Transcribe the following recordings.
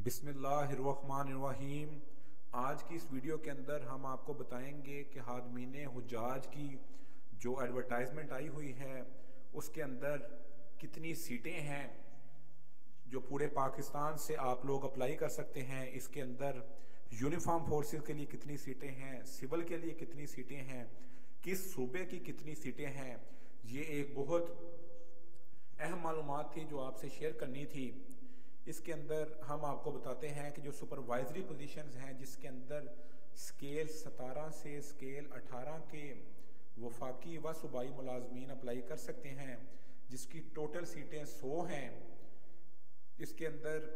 बिस्मिल्लाहिर्रहमानिर्रहीम। आज की इस वीडियो के अंदर हम आपको बताएंगे कि हादमीन हुज्जाज की जो एडवर्टाइजमेंट आई हुई है उसके अंदर कितनी सीटें हैं जो पूरे पाकिस्तान से आप लोग अप्लाई कर सकते हैं। इसके अंदर यूनिफॉर्म फोर्सेस के लिए कितनी सीटें हैं, सिविल के लिए कितनी सीटें हैं, किस सूबे की कितनी सीटें हैं। ये एक बहुत अहम मालूमात थी जो आपसे शेयर करनी थी। इसके अंदर हम आपको बताते हैं कि जो सुपरवाइजरी पोजीशंस हैं जिसके अंदर स्केल 17 से स्केल 18 के वफाकी व सूबाई मुलाजमीन अप्लाई कर सकते हैं, जिसकी टोटल सीटें 100 हैं। इसके अंदर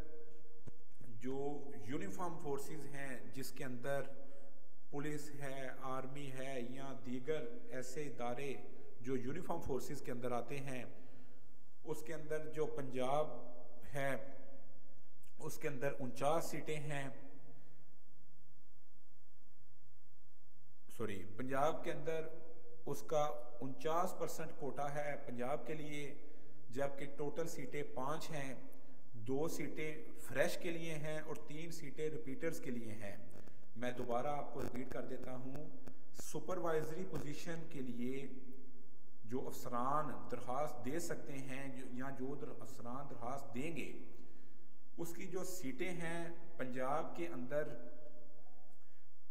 जो यूनिफॉर्म फोर्सेस हैं जिसके अंदर पुलिस है, आर्मी है या दीगर ऐसे इदारे जो यूनिफॉर्म फोर्सेस के अंदर आते हैं, उसके अंदर जो पंजाब है उसके अंदर 49 सीटें हैं। पंजाब के अंदर उसका 49% कोटा है पंजाब के लिए, जबकि टोटल सीटें 5 हैं। 2 सीटें फ्रेश के लिए हैं और 3 सीटें रिपीटर्स के लिए हैं। मैं दोबारा आपको रिपीट कर देता हूँ। सुपरवाइजरी पोजीशन के लिए जो अफसरान दरख्वास्त दे सकते हैं या जो अफसरान दरख्वास्त देंगे उसकी जो सीटें हैं पंजाब के अंदर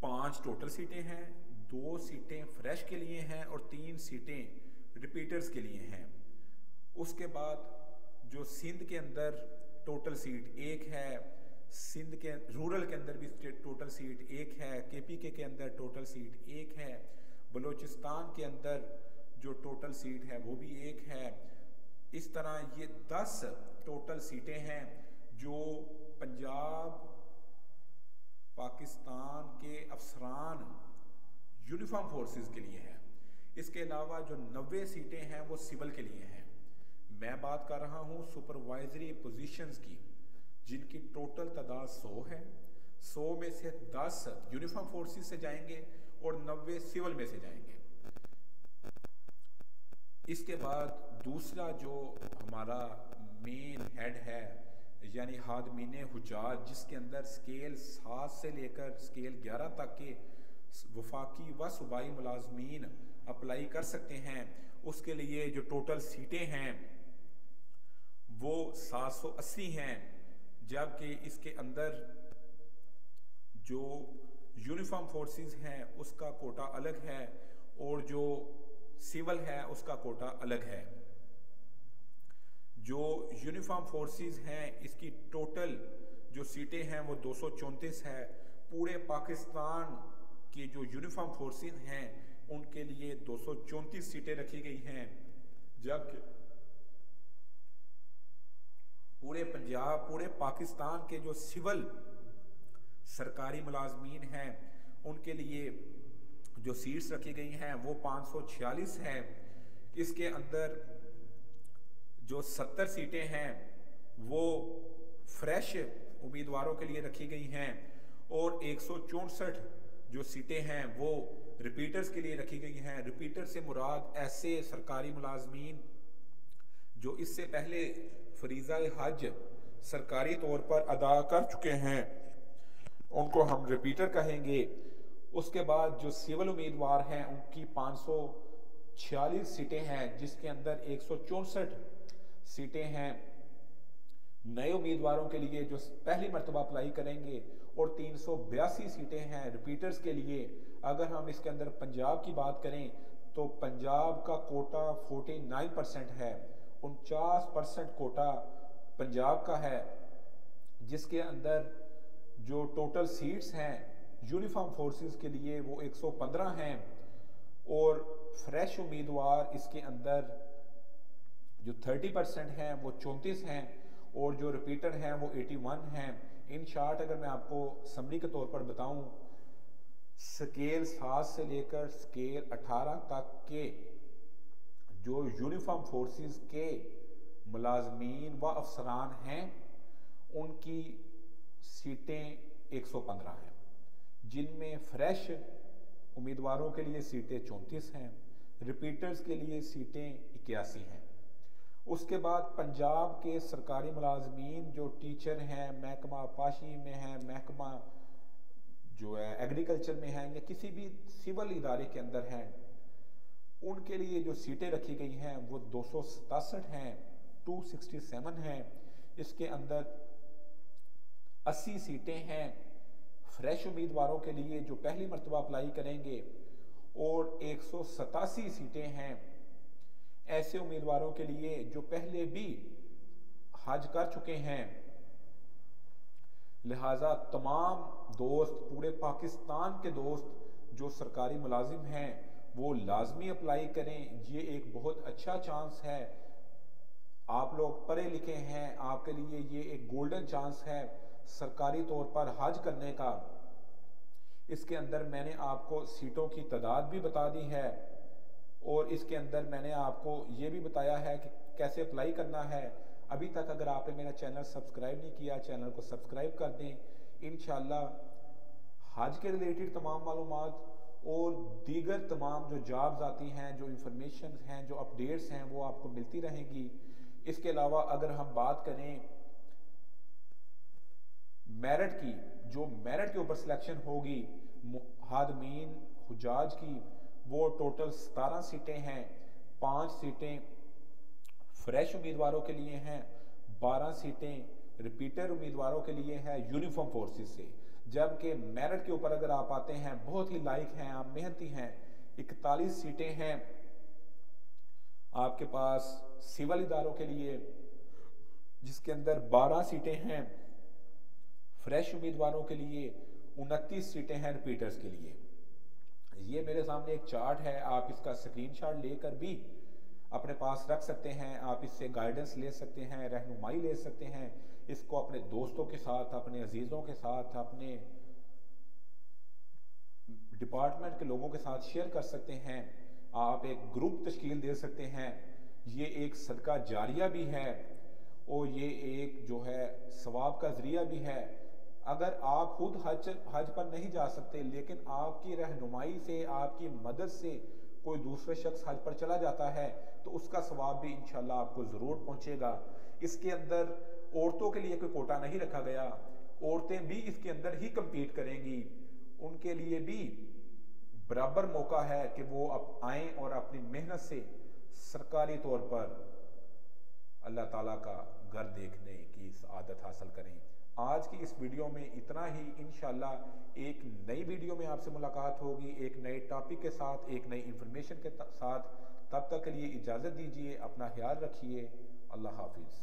5 टोटल सीटें हैं, 2 सीटें फ्रेश के लिए हैं और 3 सीटें रिपीटर्स के लिए हैं। उसके बाद जो सिंध के अंदर टोटल सीट 1 है, सिंध के रूरल के अंदर भी टोटल सीट 1 है, केपीके के अंदर टोटल सीट 1 है, बलूचिस्तान के अंदर जो टोटल सीट है वो भी 1 है। इस तरह ये 10 टोटल सीटें हैं जो पंजाब पाकिस्तान के अफसरान यूनिफॉर्म फोर्सेस के लिए हैं। इसके अलावा जो 90 सीटें हैं वो सिविल के लिए हैं। मैं बात कर रहा हूँ सुपरवाइजरी पोजीशंस की, जिनकी टोटल तादाद 100 है। 100 में से 10 यूनिफॉर्म फोर्सेस से जाएंगे और 90 सिविल में से जाएंगे। इसके बाद दूसरा जो हमारा मेन हेड है यानी हादमीन हुज्जाज, जिसके अंदर स्केल 7 से लेकर स्केल 11 तक के वफाकी व सूबाई मुलाजमीन अप्लाई कर सकते हैं। उसके लिए जो टोटल सीटें हैं वो 780 हैं, जबकि इसके अंदर जो यूनिफॉर्म फोर्सेस हैं उसका कोटा अलग है और जो सिविल है उसका कोटा अलग है। जो यूनिफॉर्म फोर्सेस हैं इसकी टोटल जो सीटें हैं वो 234 है। पूरे पाकिस्तान के जो यूनिफॉर्म फोर्सेस हैं उनके लिए 234 सीटें रखी गई हैं, जबकि पूरे पंजाब पूरे पाकिस्तान के जो सिविल सरकारी मुलाजमीन हैं उनके लिए जो सीट्स रखी गई हैं वो 546 हैं। इसके अंदर जो 70 सीटें हैं वो फ्रेश उम्मीदवारों के लिए रखी गई हैं और 164 जो सीटें हैं वो रिपीटर्स के लिए रखी गई हैं। रिपीटर से मुराद ऐसे सरकारी मुलाजमीन जो इससे पहले फरीज़ा हज सरकारी तौर पर अदा कर चुके हैं, उनको हम रिपीटर कहेंगे। उसके बाद जो सिविल उम्मीदवार हैं उनकी 546 सीटें हैं, जिसके अंदर 164 सीटें हैं नए उम्मीदवारों के लिए जो पहली मर्तबा अप्लाई करेंगे और 382 सीटें हैं रिपीटर्स के लिए। अगर हम इसके अंदर पंजाब की बात करें तो पंजाब का कोटा 49% है, 49% कोटा पंजाब का है, जिसके अंदर जो टोटल सीट्स हैं यूनिफॉर्म फोर्सेस के लिए वो 115 हैं और फ्रेश उम्मीदवार इसके अंदर जो 30% हैं वो 34 हैं और जो रिपीटर हैं वो 81 हैं। इन शार्ट अगर मैं आपको समरी के तौर पर बताऊं, स्केल 7 से लेकर स्केल 18 तक के जो यूनिफॉर्म फोर्सेस के मुलाजमीन व अफसरान हैं उनकी सीटें 115 हैं, जिनमें फ्रेश उम्मीदवारों के लिए सीटें 34 हैं, रिपीटर्स के लिए सीटें 81 हैं। उसके बाद पंजाब के सरकारी मुलाजमीन जो टीचर हैं, महकमा पाशी में हैं, महकमा जो है एग्रीकल्चर में हैं, या किसी भी सिविल इदारे के अंदर हैं, उनके लिए जो सीटें रखी गई हैं वो 267 हैं, 267 हैं। इसके अंदर 80 सीटें हैं फ्रेश उम्मीदवारों के लिए जो पहली मरतबा अप्लाई करेंगे, और 187 सीटें हैं ऐसे उम्मीदवारों के लिए जो पहले भी हज कर चुके हैं। लिहाजा तमाम दोस्त, पूरे पाकिस्तान के दोस्त जो सरकारी मुलाजिम हैं वो लाजमी अप्लाई करें। ये एक बहुत अच्छा चांस है, आप लोग पढ़े लिखे हैं, आपके लिए ये एक गोल्डन चांस है सरकारी तौर पर हज करने का। इसके अंदर मैंने आपको सीटों की तादाद भी बता दी है, और इसके अंदर मैंने आपको ये भी बताया है कि कैसे अप्लाई करना है। अभी तक अगर आपने मेरा चैनल सब्सक्राइब नहीं किया, चैनल को सब्सक्राइब कर दें। इंशाल्लाह हज के रिलेटेड तमाम मालूमात और दीगर तमाम जो जॉब्स आती हैं, जो इंफॉर्मेशन हैं, जो अपडेट्स हैं, वो आपको मिलती रहेंगी। इसके अलावा अगर हम बात करें मेरिट की, जो मेरिट के ऊपर सिलेक्शन होगी हादमीन हुजाज की, वो टोटल 17 सीटें हैं। 5 सीटें फ्रेश उम्मीदवारों के लिए हैं, 12 सीटें रिपीटर उम्मीदवारों के लिए हैं यूनिफॉर्म फोर्सेस से। जबकि मेरिट के ऊपर अगर आप आते हैं, बहुत ही लायक हैं, आप मेहनती हैं, 41 सीटें हैं आपके पास सिविल इदारों के लिए, जिसके अंदर 12 सीटें हैं फ्रेश उम्मीदवारों के लिए, 29 सीटें हैं रिपीटर्स के लिए। ये मेरे सामने एक चार्ट है, आप इसका स्क्रीनशॉट लेकर भी अपने पास रख सकते हैं, आप इससे गाइडेंस ले सकते हैं, रहनुमाई ले सकते हैं। इसको अपने दोस्तों के साथ, अपने अजीजों के साथ, अपने डिपार्टमेंट के लोगों के साथ शेयर कर सकते हैं। आप एक ग्रुप तश्कील दे सकते हैं। ये एक सदका जारिया भी है और ये एक जो है सवाब का जरिया भी है। अगर आप खुद हज पर नहीं जा सकते, लेकिन आपकी रहनुमाई से, आपकी मदद से कोई दूसरे शख्स हज पर चला जाता है, तो उसका सवाब भी इंशाल्लाह आपको ज़रूर पहुंचेगा। इसके अंदर औरतों के लिए कोई कोटा नहीं रखा गया, औरतें भी इसके अंदर ही कम्पीट करेंगी, उनके लिए भी बराबर मौका है कि वो आएँ और अपनी मेहनत से सरकारी तौर पर अल्लाह ताला का घर देखने की आदत हासिल करें। आज की इस वीडियो में इतना ही। इंशाल्लाह एक नई वीडियो में आपसे मुलाकात होगी, एक नए टॉपिक के साथ, एक नई इंफॉर्मेशन के साथ। तब तक के लिए इजाज़त दीजिए, अपना ख्याल रखिए। अल्लाह हाफिज़।